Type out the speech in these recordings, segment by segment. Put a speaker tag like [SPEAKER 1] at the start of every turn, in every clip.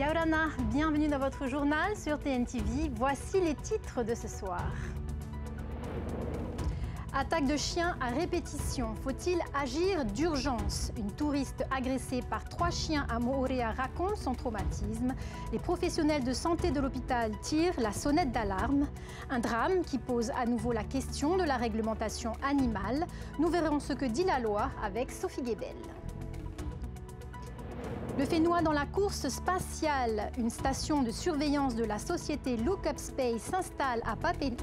[SPEAKER 1] Yaurana, bienvenue dans votre journal sur TNTV. Voici les titres de ce soir. Attaque de chiens à répétition. Faut-il agir d'urgence? Une touriste agressée par 3 chiens à Moorea raconte son traumatisme. Les professionnels de santé de l'hôpital tirent la sonnette d'alarme. Un drame qui pose à nouveau la question de la réglementation animale. Nous verrons ce que dit la loi avec Sophie Guébel. Le Fénois dans la course spatiale. Une station de surveillance de la société Look Up Space s'installe à Papeete.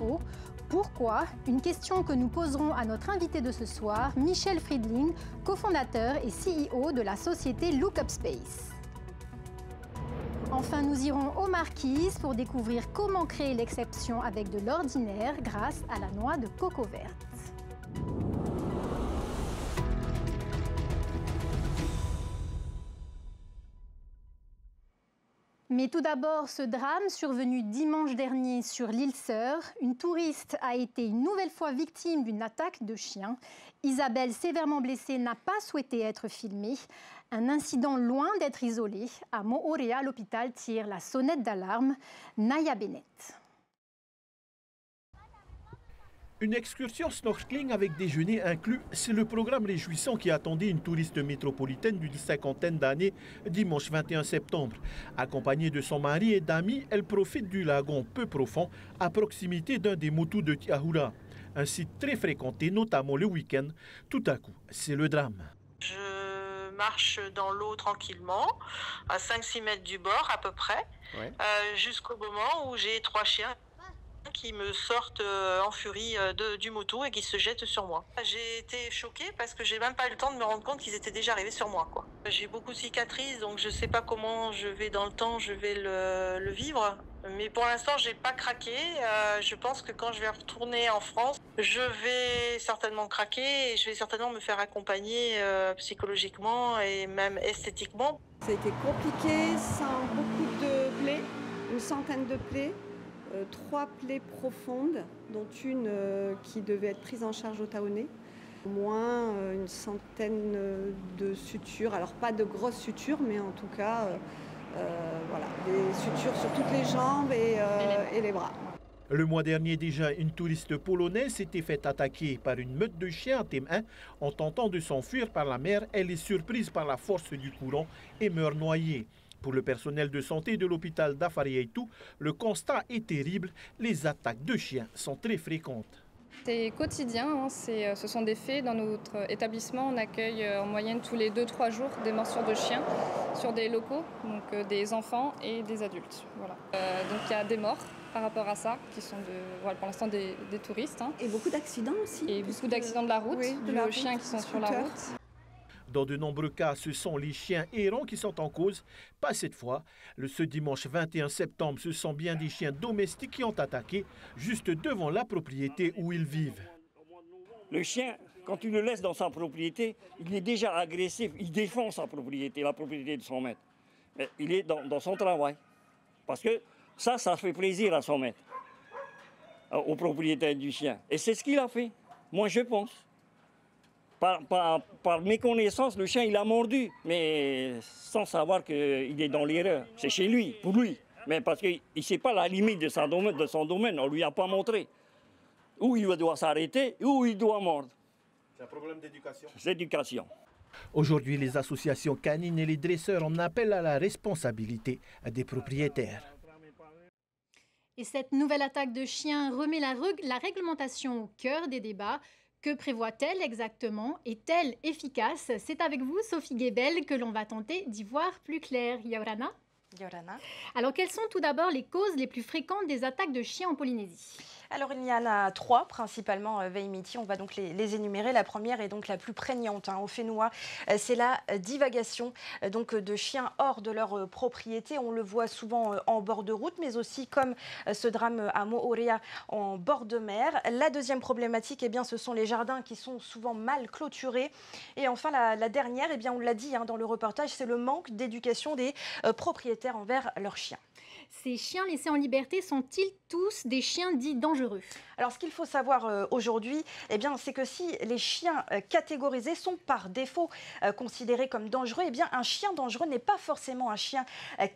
[SPEAKER 1] Pourquoi? Une question que nous poserons à notre invité de ce soir, Michel Friedling, cofondateur et CEO de la société Look Up Space. Enfin, nous irons aux Marquises pour découvrir comment créer l'exception avec de l'ordinaire grâce à la noix de coco verte. Mais tout d'abord, ce drame survenu dimanche dernier sur l'île Sœur. Une touriste a été une nouvelle fois victime d'une attaque de chien. Isabelle, sévèrement blessée, n'a pas souhaité être filmée. Un incident loin d'être isolé. À Moorea, l'hôpital tire la sonnette d'alarme. Naya Bennett.
[SPEAKER 2] Une excursion snorkeling avec déjeuner inclus, c'est le programme réjouissant qui attendait une touriste métropolitaine d'une cinquantaine d'années dimanche 21 septembre. Accompagnée de son mari et d'amis, elle profite du lagon peu profond à proximité d'un des motus de Tiahura. Un site très fréquenté, notamment le week-end. Tout à coup, c'est le drame.
[SPEAKER 3] Je marche dans l'eau tranquillement, à 5-6 mètres du bord à peu près, jusqu'au moment où j'ai 3 chiens qui me sortent en furie du moto et qui se jettent sur moi. J'ai été choquée parce que j'ai même pas eu le temps de me rendre compte qu'ils étaient déjà arrivés sur moi, quoi. J'ai beaucoup de cicatrices, donc je sais pas comment je vais dans le temps, je vais le vivre. Mais pour l'instant, j'ai pas craqué. Je pense que quand je vais retourner en France, je vais certainement craquer et je vais certainement me faire accompagner psychologiquement et même esthétiquement.
[SPEAKER 4] Ça a été compliqué, sans beaucoup de plaies, une centaine de plaies. 3 plaies profondes, dont une qui devait être prise en charge au Taoné. Au moins une centaine de sutures, alors pas de grosses sutures, mais en tout cas, voilà, des sutures sur toutes les jambes et les bras.
[SPEAKER 2] Le mois dernier déjà, une touriste polonaise s'était fait attaquer par une meute de chiens à Témin. En tentant de s'enfuir par la mer, elle est surprise par la force du courant et meurt noyée. Pour le personnel de santé de l'hôpital d'Afarieitu, le constat est terrible. Les attaques de chiens sont très fréquentes.
[SPEAKER 5] C'est quotidien, hein, ce sont des faits. Dans notre établissement, on accueille en moyenne tous les 2-3 jours des morsures de chiens sur des locaux, donc des enfants et des adultes. Voilà. Donc il y a des morts par rapport à ça, qui sont pour l'instant des touristes. Hein.
[SPEAKER 4] Et beaucoup d'accidents aussi.
[SPEAKER 5] Et beaucoup d'accidents de la route, de chiens qui sont sur la route.
[SPEAKER 2] Dans de nombreux cas, ce sont les chiens errants qui sont en cause. Pas cette fois. Ce dimanche 21 septembre, ce sont bien des chiens domestiques qui ont attaqué juste devant la propriété où ils vivent.
[SPEAKER 6] Le chien, quand tu le laisses dans sa propriété, il est déjà agressif. Il défend sa propriété, la propriété de son maître. Mais il est dans son travail. Parce que ça fait plaisir à son maître, au propriétaire du chien. Et c'est ce qu'il a fait, moi je pense. Par méconnaissance, le chien, il a mordu, mais sans savoir qu'il est dans l'erreur. C'est chez lui, pour lui. Mais parce qu'il ne sait pas la limite de son domaine, on ne lui a pas montré. Où il doit s'arrêter, où il doit mordre.
[SPEAKER 2] C'est un problème d'éducation.
[SPEAKER 6] C'est d'éducation.
[SPEAKER 2] Aujourd'hui, les associations canines et les dresseurs en appellent à la responsabilité des propriétaires.
[SPEAKER 1] Et cette nouvelle attaque de chiens remet la réglementation au cœur des débats. Que prévoit-elle exactement? Est-elle efficace? C'est avec vous, Sophie Guébel, que l'on va tenter d'y voir plus clair. Yaurana? Alors, quelles sont tout d'abord les causes les plus fréquentes des attaques de chiens en Polynésie?
[SPEAKER 7] Alors il y en a 3 principalement, Veimiti, on va donc les énumérer. La première est donc la plus prégnante au Fénois, c'est la divagation donc de chiens hors de leur propriété. On le voit souvent en bord de route, mais aussi comme ce drame à Moorea en bord de mer. La deuxième problématique, eh bien, ce sont les jardins qui sont souvent mal clôturés. Et enfin la dernière, eh bien, on l'a dit dans le reportage, c'est le manque d'éducation des propriétaires envers leurs chiens.
[SPEAKER 1] Ces chiens laissés en liberté sont-ils tous des chiens dits dangereux?
[SPEAKER 7] Alors ce qu'il faut savoir aujourd'hui, eh bien, c'est que si les chiens catégorisés sont par défaut considérés comme dangereux, eh bien, un chien dangereux n'est pas forcément un chien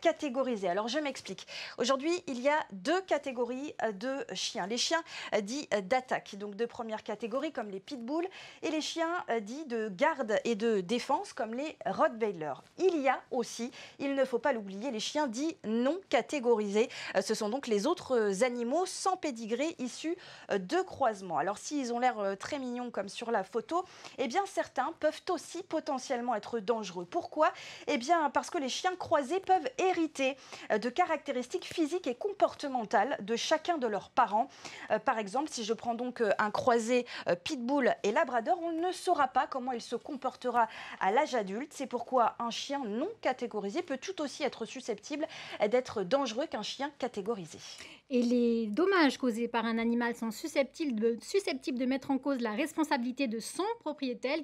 [SPEAKER 7] catégorisé. Alors je m'explique. Aujourd'hui, il y a deux catégories de chiens. Les chiens dits d'attaque, donc de première catégorie comme les pitbulls, et les chiens dits de garde et de défense comme les rottweilers. Il y a aussi, il ne faut pas l'oublier, les chiens dits non catégorisés. Ce sont donc les autres animaux sans pédigré issus de croisements. Alors s'ils ont l'air très mignons comme sur la photo, eh bien certains peuvent aussi potentiellement être dangereux. Pourquoi? Eh bien parce que les chiens croisés peuvent hériter de caractéristiques physiques et comportementales de chacun de leurs parents. Par exemple, si je prends donc un croisé pitbull et labrador, on ne saura pas comment il se comportera à l'âge adulte. C'est pourquoi un chien non catégorisé peut tout aussi être susceptible d'être dangereux qu'un chien catégorisé.
[SPEAKER 1] Et les dommages causés par un animal sont susceptibles de mettre en cause la responsabilité de son propriétaire.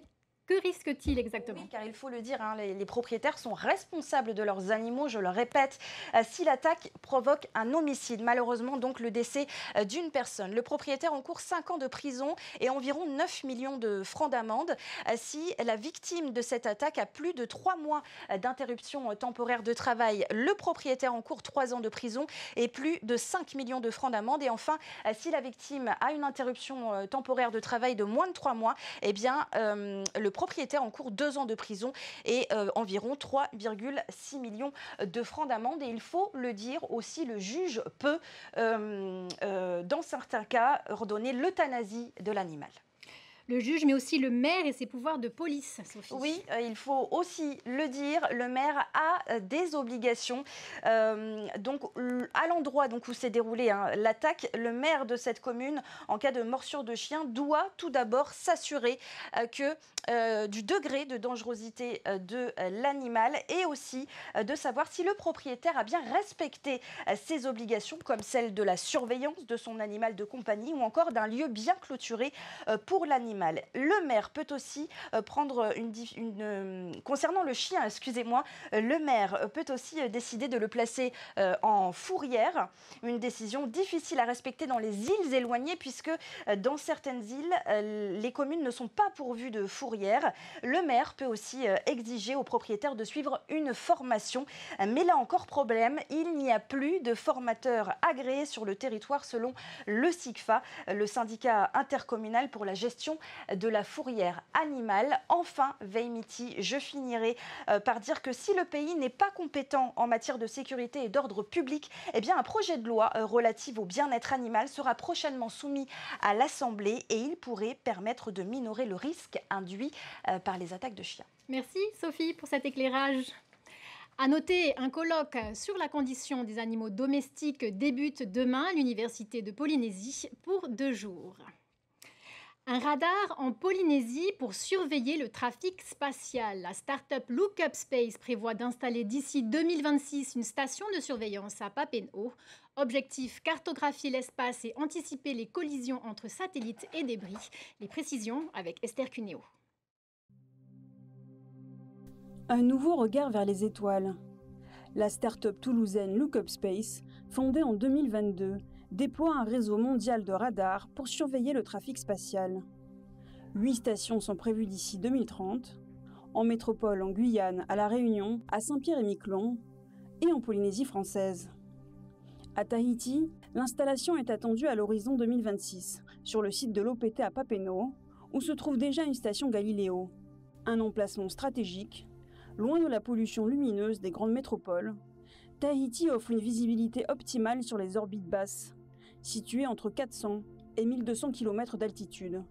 [SPEAKER 1] Que risque-t-il exactement?
[SPEAKER 7] Oui, car il faut le dire, hein, les propriétaires sont responsables de leurs animaux, je le répète, si l'attaque provoque un homicide, malheureusement donc le décès d'une personne. Le propriétaire encourt 5 ans de prison et environ 9 millions de francs d'amende. Si la victime de cette attaque a plus de 3 mois d'interruption temporaire de travail, le propriétaire encourt 3 ans de prison et plus de 5 millions de francs d'amende. Et enfin, si la victime a une interruption temporaire de travail de moins de 3 mois, eh bien, le propriétaire encourt 2 ans de prison et environ 3,6 millions de francs d'amende. Et il faut le dire aussi, le juge peut, dans certains cas, ordonner l'euthanasie de l'animal.
[SPEAKER 1] Le juge, mais aussi le maire et ses pouvoirs de police, Sophie.
[SPEAKER 7] Oui, il faut aussi le dire, le maire a des obligations. Donc, à l'endroit où s'est déroulée l'attaque, le maire de cette commune, en cas de morsure de chien, doit tout d'abord s'assurer du degré de dangerosité de l'animal et aussi de savoir si le propriétaire a bien respecté ses obligations, comme celle de la surveillance de son animal de compagnie ou encore d'un lieu bien clôturé pour l'animal. Le maire peut aussi prendre concernant le chien, excusez-moi, le maire peut aussi décider de le placer en fourrière, une décision difficile à respecter dans les îles éloignées puisque dans certaines îles, les communes ne sont pas pourvues de fourrière. Le maire peut aussi exiger aux propriétaires de suivre une formation, mais là encore problème, il n'y a plus de formateurs agréés sur le territoire selon le SICFA, le syndicat intercommunal pour la gestion de la fourrière animale. Enfin, Veimiti, je finirai par dire que si le pays n'est pas compétent en matière de sécurité et d'ordre public, eh bien un projet de loi relatif au bien-être animal sera prochainement soumis à l'Assemblée et il pourrait permettre de minorer le risque induit par les attaques de chiens.
[SPEAKER 1] Merci Sophie pour cet éclairage. À noter, un colloque sur la condition des animaux domestiques débute demain à l'Université de Polynésie pour 2 jours. Un radar en Polynésie pour surveiller le trafic spatial. La start-up Lookup Space prévoit d'installer d'ici 2026 une station de surveillance à Papeete. Objectif, cartographier l'espace et anticiper les collisions entre satellites et débris. Les précisions avec Esther Cuneo.
[SPEAKER 8] Un nouveau regard vers les étoiles. La start-up toulousaine Lookup Space, fondée en 2022, déploie un réseau mondial de radars pour surveiller le trafic spatial. 8 stations sont prévues d'ici 2030, en métropole, en Guyane, à La Réunion, à Saint-Pierre-et-Miquelon et en Polynésie française. À Tahiti, l'installation est attendue à l'horizon 2026, sur le site de l'OPT à Papeete, où se trouve déjà une station Galileo. Un emplacement stratégique, loin de la pollution lumineuse des grandes métropoles, Tahiti offre une visibilité optimale sur les orbites basses, situées entre 400 et 1200 km d'altitude.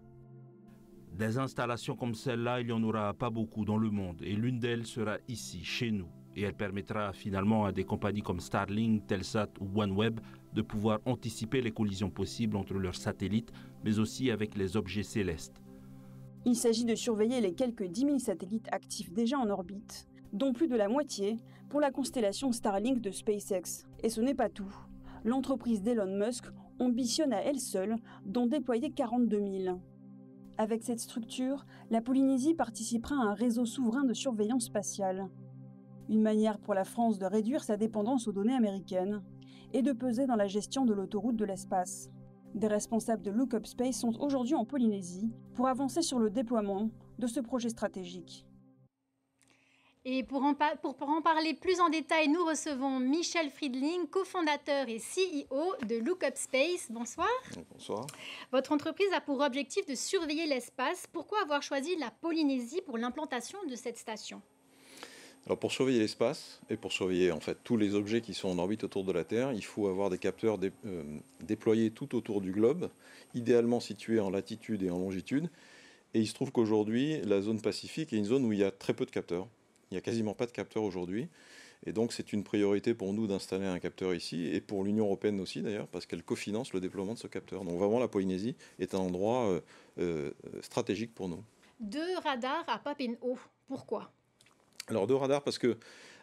[SPEAKER 9] Des installations comme celle-là, il n'y en aura pas beaucoup dans le monde, et l'une d'elles sera ici, chez nous. Et elle permettra finalement à des compagnies comme Starlink, Telsat ou OneWeb de pouvoir anticiper les collisions possibles entre leurs satellites, mais aussi avec les objets célestes.
[SPEAKER 8] Il s'agit de surveiller les quelques 10 000 satellites actifs déjà en orbite, dont plus de la moitié pour la constellation Starlink de SpaceX. Et ce n'est pas tout. L'entreprise d'Elon Musk ambitionne à elle seule d'en déployer 42 000. Avec cette structure, la Polynésie participera à un réseau souverain de surveillance spatiale. Une manière pour la France de réduire sa dépendance aux données américaines et de peser dans la gestion de l'autoroute de l'espace. Des responsables de Look Up Space sont aujourd'hui en Polynésie pour avancer sur le déploiement de ce projet stratégique.
[SPEAKER 1] Et pour en parler plus en détail, nous recevons Michel Friedling, cofondateur et CEO de Look Up Space. Bonsoir.
[SPEAKER 10] Bonsoir.
[SPEAKER 1] Votre entreprise a pour objectif de surveiller l'espace. Pourquoi avoir choisi la Polynésie pour l'implantation de cette station ?
[SPEAKER 10] Alors pour surveiller l'espace et pour surveiller en fait tous les objets qui sont en orbite autour de la Terre, il faut avoir des capteurs déployés tout autour du globe, idéalement situés en latitude et en longitude. Et il se trouve qu'aujourd'hui, la zone Pacifique est une zone où il y a très peu de capteurs. Il n'y a quasiment pas de capteurs aujourd'hui. Et donc c'est une priorité pour nous d'installer un capteur ici, et pour l'Union européenne aussi d'ailleurs, parce qu'elle cofinance le déploiement de ce capteur. Donc vraiment la Polynésie est un endroit stratégique pour nous.
[SPEAKER 1] 2 radars à Papeete. Pourquoi ?
[SPEAKER 10] Alors 2 radars parce que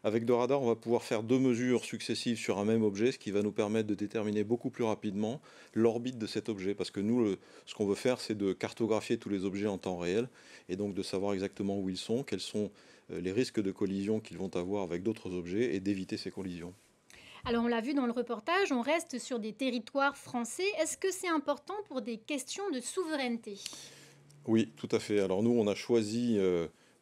[SPEAKER 10] avec 2 radars, on va pouvoir faire 2 mesures successives sur un même objet, ce qui va nous permettre de déterminer beaucoup plus rapidement l'orbite de cet objet. Parce que nous, ce qu'on veut faire, c'est de cartographier tous les objets en temps réel, et donc de savoir exactement où ils sont, quels sont les risques de collision qu'ils vont avoir avec d'autres objets, et d'éviter ces collisions.
[SPEAKER 1] Alors on l'a vu dans le reportage, on reste sur des territoires français. Est-ce que c'est important pour des questions de souveraineté ?
[SPEAKER 10] Oui, tout à fait. Alors nous, on a choisi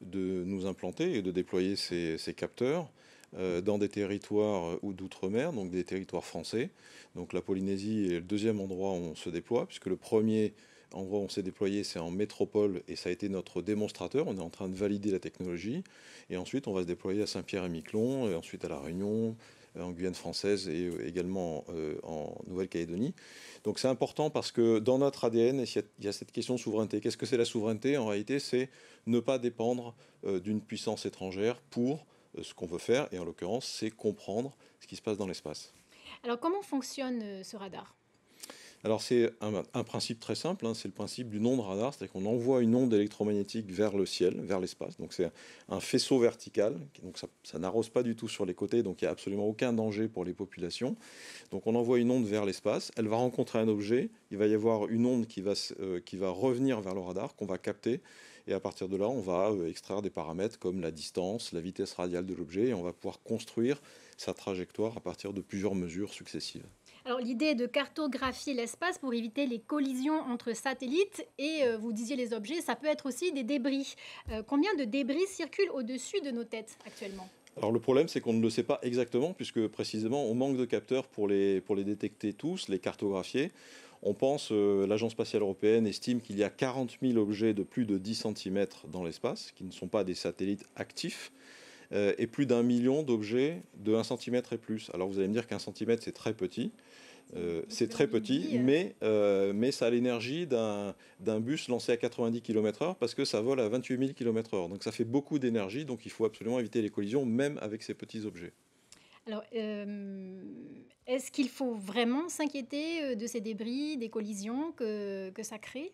[SPEAKER 10] de nous implanter et de déployer ces capteurs dans des territoires d'outre-mer, donc des territoires français. Donc la Polynésie est le 2e endroit où on se déploie, puisque le premier endroit où on s'est déployé, c'est en métropole, et ça a été notre démonstrateur. On est en train de valider la technologie. Et ensuite, on va se déployer à Saint-Pierre-et-Miquelon, et ensuite à La Réunion, en Guyane française et également en Nouvelle-Calédonie. Donc c'est important parce que dans notre ADN, il y a cette question de souveraineté. Qu'est-ce que c'est la souveraineté ? En réalité, c'est ne pas dépendre d'une puissance étrangère pour ce qu'on veut faire. Et en l'occurrence, c'est comprendre ce qui se passe dans l'espace.
[SPEAKER 1] Alors comment fonctionne ce radar ?
[SPEAKER 10] Alors c'est un principe très simple, c'est le principe d'une onde radar, c'est-à-dire qu'on envoie une onde électromagnétique vers le ciel, vers l'espace. Donc c'est un faisceau vertical, donc ça n'arrose pas du tout sur les côtés, donc il n'y a absolument aucun danger pour les populations. Donc on envoie une onde vers l'espace, elle va rencontrer un objet, il va y avoir une onde qui va revenir vers le radar, qu'on va capter, et à partir de là, on va extraire des paramètres comme la distance, la vitesse radiale de l'objet, et on va pouvoir construire sa trajectoire à partir de plusieurs mesures successives.
[SPEAKER 1] Alors l'idée est de cartographier l'espace pour éviter les collisions entre satellites et vous disiez les objets, ça peut être aussi des débris. Combien de débris circulent au-dessus de nos têtes actuellement ?
[SPEAKER 10] Alors le problème, c'est qu'on ne le sait pas exactement, puisque précisément on manque de capteurs pour les détecter tous, les cartographier. On pense, l'Agence spatiale européenne estime qu'il y a 40 000 objets de plus de 10 cm dans l'espace, qui ne sont pas des satellites actifs, et plus d'1 million d'objets de 1 cm et plus. Alors vous allez me dire qu'un centimètre, c'est très petit. C'est très petit, mais ça a l'énergie d'un bus lancé à 90 km/h parce que ça vole à 28 000 km/h. Donc ça fait beaucoup d'énergie, donc il faut absolument éviter les collisions, même avec ces petits objets.
[SPEAKER 1] Alors, est-ce qu'il faut vraiment s'inquiéter de ces débris, des collisions que ça crée ?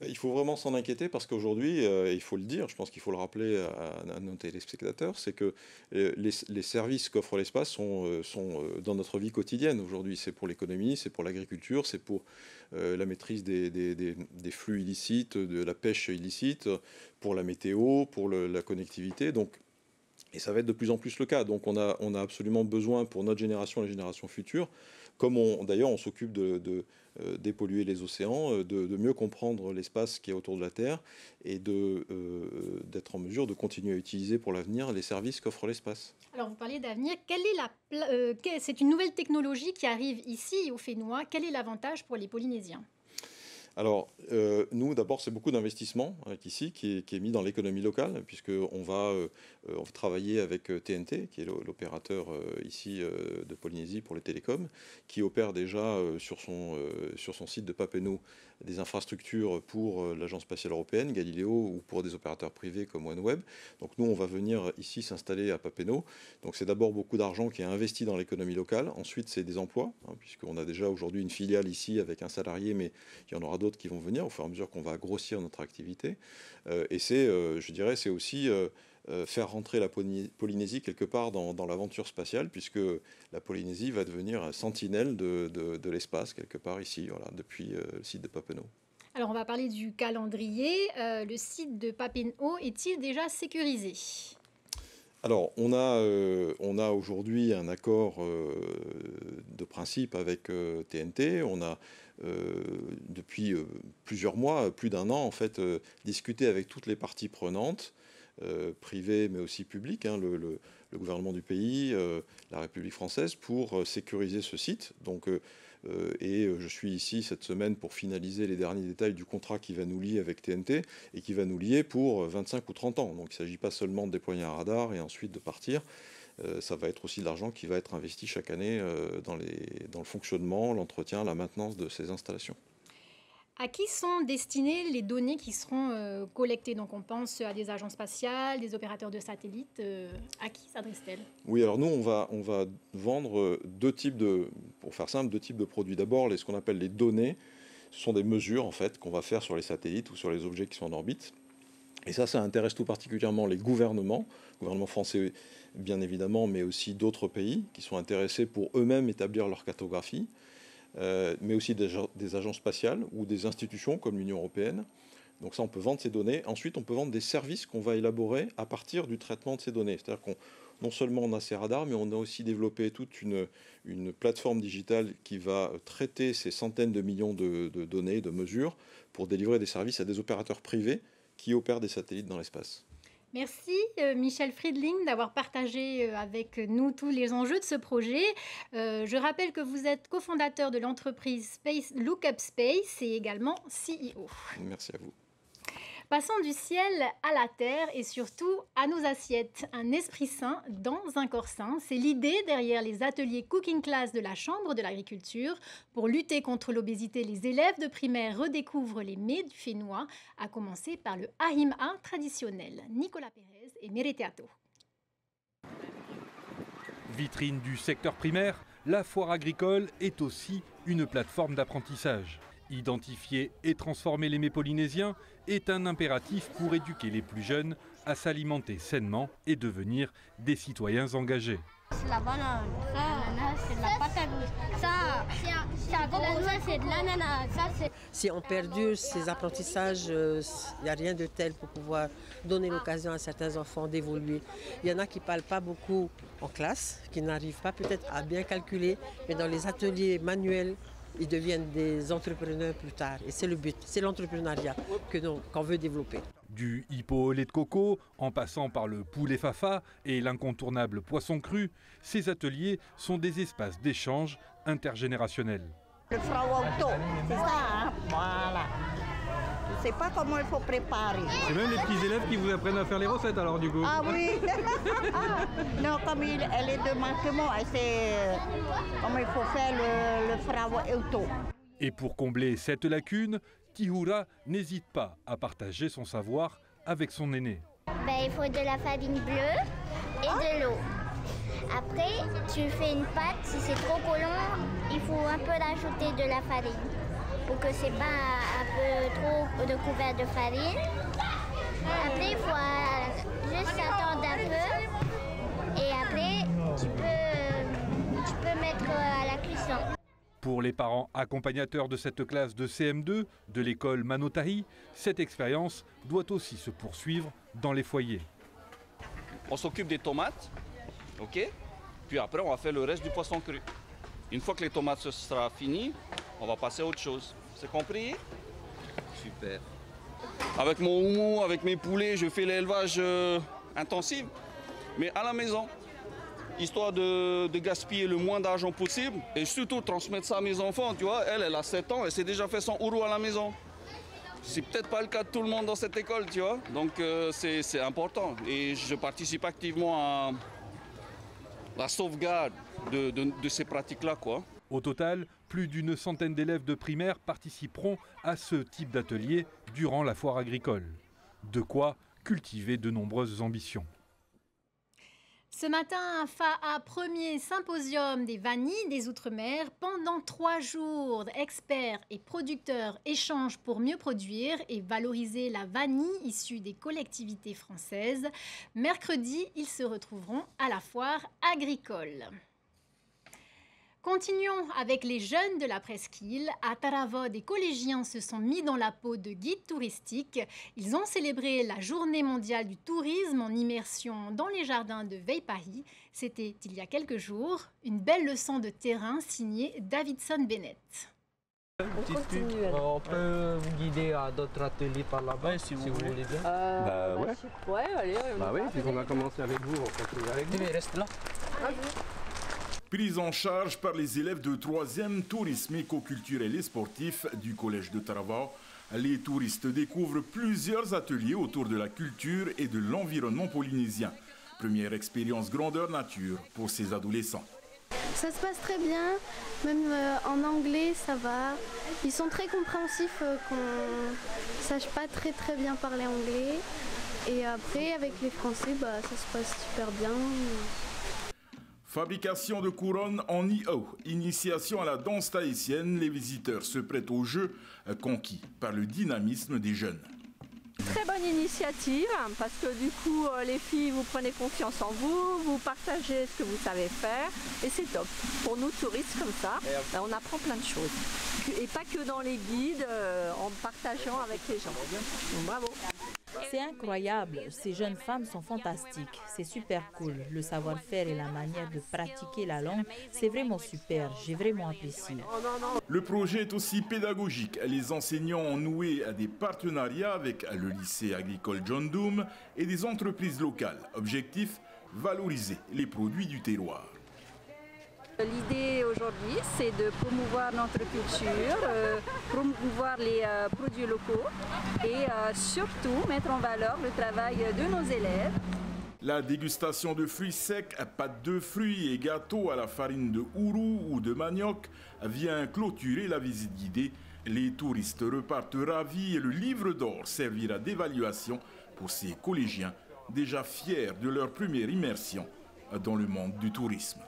[SPEAKER 10] Il faut vraiment s'en inquiéter parce qu'aujourd'hui, il faut le dire, je pense qu'il faut le rappeler à nos téléspectateurs, c'est que les services qu'offre l'espace sont dans notre vie quotidienne aujourd'hui. C'est pour l'économie, c'est pour l'agriculture, c'est pour la maîtrise des flux illicites, de la pêche illicite, pour la météo, pour la connectivité. Et ça va être de plus en plus le cas. Donc on a absolument besoin pour notre génération et les générations futures, comme d'ailleurs on s'occupe de dépolluer les océans, de mieux comprendre l'espace qui est autour de la Terre et d'être en mesure de continuer à utiliser pour l'avenir les services qu'offre l'espace.
[SPEAKER 1] Alors vous parliez d'avenir, c'est une nouvelle technologie qui arrive ici au Fénois. Quel est l'avantage pour les Polynésiens ?
[SPEAKER 10] Alors, nous, d'abord, c'est beaucoup d'investissement ici qui est mis dans l'économie locale, puisqu'on va travailler avec TNT, qui est l'opérateur ici de Polynésie pour les télécoms, qui opère déjà sur son site de Papeete des infrastructures pour l'Agence spatiale européenne, Galileo, ou pour des opérateurs privés comme OneWeb. Donc nous, on va venir ici s'installer à Papeete. Donc c'est d'abord beaucoup d'argent qui est investi dans l'économie locale. Ensuite, c'est des emplois, puisqu'on a déjà aujourd'hui une filiale ici avec un salarié, mais il y en aura d'autres qui vont venir au fur et à mesure qu'on va grossir notre activité. Et c'est aussi faire rentrer la Polynésie quelque part dans l'aventure spatiale, puisque la Polynésie va devenir un sentinelle de l'espace quelque part ici, depuis le site de Papeete.
[SPEAKER 1] Alors on va parler du calendrier. Le site de Papeete est-il déjà sécurisé ?
[SPEAKER 10] Alors, on a aujourd'hui un accord de principe avec TNT. On a depuis plusieurs mois, plus d'1 an en fait, discuter avec toutes les parties prenantes, privées mais aussi publiques, hein, le gouvernement du pays, la République française, pour sécuriser ce site. Donc, et je suis ici cette semaine pour finaliser les derniers détails du contrat qui va nous lier avec TNT et qui va nous lier pour 25 ou 30 ans. Donc il ne s'agit pas seulement de déployer un radar et ensuite de partir. Ça va être aussi de l'argent qui va être investi chaque année dans le fonctionnement, l'entretien, la maintenance de ces installations.
[SPEAKER 1] À qui sont destinées les données qui seront collectées? Donc on pense à des agences spatiales, des opérateurs de satellites. À qui s'adressent-elles? Oui, alors nous, on va vendre pour faire simple, deux types de produits. D'abord, ce qu'on appelle les données. Ce sont des mesures en fait, qu'on va faire sur les satellites ou sur les objets qui sont en orbite. Et ça intéresse tout particulièrement les gouvernements français bien évidemment, mais aussi d'autres pays qui sont intéressés pour eux-mêmes établir leur cartographie. Mais aussi des agences spatiales ou des institutions comme l'Union européenne. Donc ça, on peut vendre ces données. Ensuite, on peut vendre des services qu'on va élaborer à partir du traitement de ces données. C'est-à-dire qu'on non seulement on a ces radars, mais on a aussi développé toute une plateforme digitale qui va traiter ces centaines de millions de données, de mesures, pour délivrer des services à des opérateurs privés qui opèrent des satellites dans l'espace. Merci Michel Friedling d'avoir partagé avec nous tous les enjeux de ce projet. Je rappelle que vous êtes cofondateur de l'entreprise Lookup Space et également CEO. Merci à vous. Passons du ciel à la terre et surtout à nos assiettes. Un esprit sain dans un corps sain, c'est l'idée derrière les ateliers Cooking Class de la Chambre de l'Agriculture. Pour lutter contre l'obésité, les élèves de primaire redécouvrent les mets du Fénois, à commencer par le ahima traditionnel. Nicolas Pérez et Mereteato.
[SPEAKER 11] Vitrine du secteur primaire, la foire agricole est aussi une plateforme d'apprentissage. Identifier et transformer les mets polynésiens est un impératif pour éduquer les plus jeunes à s'alimenter sainement et devenir des citoyens engagés.
[SPEAKER 12] C'est la banane, ça, c'est de la patate, ça, c'est de l'ananas, ça, c'est...
[SPEAKER 13] Si on perdure ces apprentissages, il n'y a rien de tel pour pouvoir donner l'occasion à certains enfants d'évoluer. Il y en a qui ne parlent pas beaucoup en classe, qui n'arrivent pas peut-être à bien calculer, mais dans les ateliers manuels, ils deviennent des entrepreneurs plus tard. Et c'est le but, c'est l'entrepreneuriat qu'on veut développer.
[SPEAKER 11] Du hippo au lait de coco, en passant par le poulet fafa et l'incontournable poisson cru, ces ateliers sont des espaces d'échange intergénérationnels.
[SPEAKER 14] Le frauauto, c'est ça, hein? Voilà. Je ne sais pas comment il faut préparer.
[SPEAKER 11] C'est même les petits élèves qui vous apprennent à faire les recettes alors du coup.
[SPEAKER 14] Ah oui. Non, comme elle est de manquement, elle sait comment il faut faire le frauauto.
[SPEAKER 11] Et pour combler cette lacune, Tihura n'hésite pas à partager son savoir avec son aîné.
[SPEAKER 12] Il faut de la farine bleue et de l'eau. Après, tu fais une pâte. Si c'est trop collant, il faut un peu rajouter de la farine pour que c'est pas un peu trop de couvert de farine. Après, il faut juste attendre un peu et après, tu peux mettre à la cuisson.
[SPEAKER 11] Pour les parents accompagnateurs de cette classe de CM2 de l'école Manotahi, cette expérience doit aussi se poursuivre dans les foyers.
[SPEAKER 15] On s'occupe des tomates, ok? Puis après, on va faire le reste du poisson cru. Une fois que les tomates ce sera fini, on va passer à autre chose. C'est compris? Super. Avec mon houmou, avec mes poulets, je fais l'élevage intensif, mais à la maison. Histoire de gaspiller le moins d'argent possible et surtout transmettre ça à mes enfants, tu vois. Elle a 7 ans, elle s'est déjà fait son euro à la maison. C'est peut-être pas le cas de tout le monde dans cette école, tu vois. Donc c'est important et je participe activement à la sauvegarde de ces pratiques-là, quoi.
[SPEAKER 11] Au total, plus d'une centaine d'élèves de primaire participeront à ce type d'atelier durant la foire agricole. De quoi cultiver de nombreuses ambitions.
[SPEAKER 1] Ce matin, FAA, premier symposium des vanilles des Outre-mer. Pendant 3 jours, experts et producteurs échangent pour mieux produire et valoriser la vanille issue des collectivités françaises. Mercredi, ils se retrouveront à la foire agricole. Continuons avec les jeunes de la presqu'île. À Taravot, des collégiens se sont mis dans la peau de guides touristiques. Ils ont célébré la journée mondiale du tourisme en immersion dans les jardins de Veipahi. C'était il y a quelques jours. Une belle leçon de terrain signée Davidson Bennett.
[SPEAKER 16] On continue. On peut vous guider à d'autres ateliers par là-bas si vous voulez bien.
[SPEAKER 17] Ouais.
[SPEAKER 16] Ouais, allez.
[SPEAKER 17] Oui, puisqu'on va commencer avec vous, on continue avec vous.
[SPEAKER 16] Reste là.
[SPEAKER 18] Prise en charge par les élèves de 3e tourisme éco-culturel et sportif du collège de Taravao, les touristes découvrent plusieurs ateliers autour de la culture et de l'environnement polynésien. Première expérience grandeur nature pour ces adolescents.
[SPEAKER 19] Ça se passe très bien, même en anglais ça va. Ils sont très compréhensifs qu'on ne sache pas très bien parler anglais. Et après avec les Français, ça se passe super bien.
[SPEAKER 18] Fabrication de couronnes en IO, initiation à la danse tahitienne, les visiteurs se prêtent au jeu conquis par le dynamisme des jeunes.
[SPEAKER 20] Très bonne initiative parce que du coup les filles vous prenez confiance en vous, vous partagez ce que vous savez faire et c'est top. Pour nous touristes comme ça, on apprend plein de choses. Et pas que dans les guides, en partageant avec les gens. Donc, bravo.
[SPEAKER 21] C'est incroyable, ces jeunes femmes sont fantastiques, c'est super cool. Le savoir-faire et la manière de pratiquer la langue, c'est vraiment super, j'ai vraiment apprécié.
[SPEAKER 18] Le projet est aussi pédagogique. Les enseignants ont noué des partenariats avec le lycée agricole John Doom et des entreprises locales. Objectif, valoriser les produits du terroir.
[SPEAKER 20] L'idée aujourd'hui, c'est de promouvoir notre culture, promouvoir les produits locaux et surtout mettre en valeur le travail de nos élèves.
[SPEAKER 18] La dégustation de fruits secs, pâtes de fruits et gâteaux à la farine de ourou ou de manioc vient clôturer la visite guidée. Les touristes repartent ravis et le livre d'or servira d'évaluation pour ces collégiens déjà fiers de leur première immersion dans le monde du tourisme.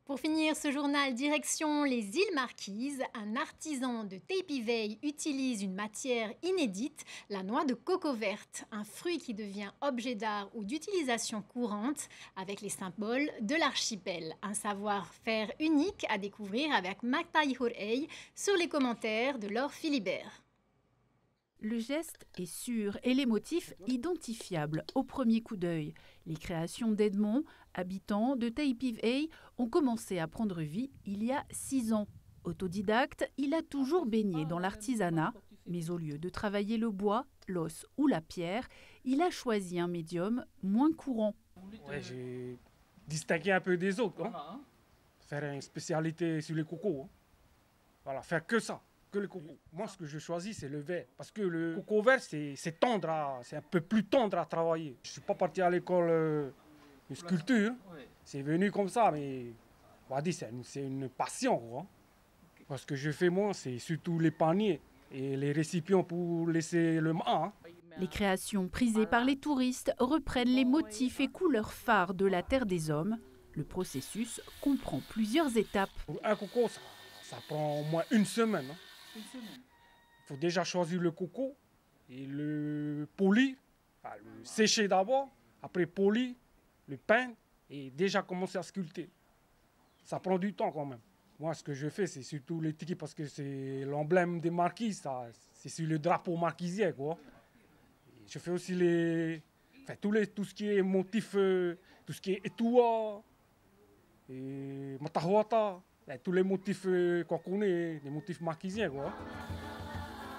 [SPEAKER 1] Pour finir ce journal, direction les îles Marquises. Un artisan de Taipei utilise une matière inédite, la noix de coco verte, un fruit qui devient objet d'art ou d'utilisation courante avec les symboles de l'archipel. Un savoir-faire unique à découvrir avec Matai Horei sur les commentaires de Laure Philibert.
[SPEAKER 22] Le geste est sûr et les motifs identifiables au premier coup d'œil. Les créations d'Edmond, habitant de Taipei, ont commencé à prendre vie il y a 6 ans. Autodidacte, il a toujours baigné dans l'artisanat, mais au lieu de travailler le bois, l'os ou la pierre, il a choisi un médium moins courant.
[SPEAKER 23] Ouais, j'ai distingué un peu des autres. Faire une spécialité sur les cocos. Voilà, faire que ça. Que le coco. Moi, ce que je choisis, c'est le vert. Parce que le coco vert, c'est tendre, c'est un peu plus tendre à travailler. Je ne suis pas parti à l'école de sculpture. C'est venu comme ça, mais on va dire c'est une passion. Quoi. Parce que je fais, moi, c'est surtout les paniers et les récipients pour laisser le mât.
[SPEAKER 22] Les créations prisées par les touristes reprennent les motifs et couleurs phares de la terre des hommes. Le processus comprend plusieurs étapes.
[SPEAKER 23] Pour un coco, ça prend au moins une semaine. Il faut déjà choisir le coco et le polir, le sécher d'abord, après polir, le peindre et déjà commencer à sculpter. Ça prend du temps quand même. Moi, ce que je fais, c'est surtout l'étiquette parce que c'est l'emblème des marquises, c'est sur le drapeau marquisien, quoi. Et je fais aussi tout ce qui est motif, tout ce qui est étoua et matahuata. Tous les motifs qu'on connaît, les motifs marquisiens, quoi.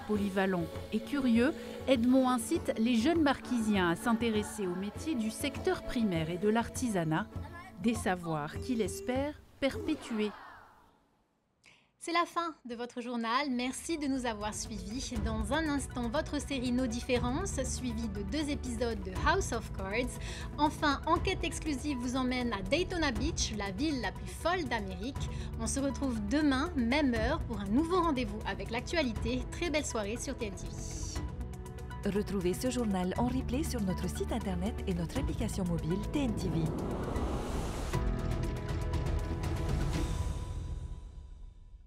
[SPEAKER 22] Polyvalent et curieux, Edmond incite les jeunes marquisiens à s'intéresser au métier du secteur primaire et de l'artisanat, des savoirs qu'il espère perpétuer.
[SPEAKER 1] C'est la fin de votre journal. Merci de nous avoir suivis. Dans un instant, votre série Nos différences, suivie de 2 épisodes de House of Cards. Enfin, Enquête exclusive vous emmène à Daytona Beach, la ville la plus folle d'Amérique. On se retrouve demain, même heure, pour un nouveau rendez-vous avec l'actualité. Très belle soirée sur TNTV.
[SPEAKER 24] Retrouvez ce journal en replay sur notre site internet et notre application mobile TNTV.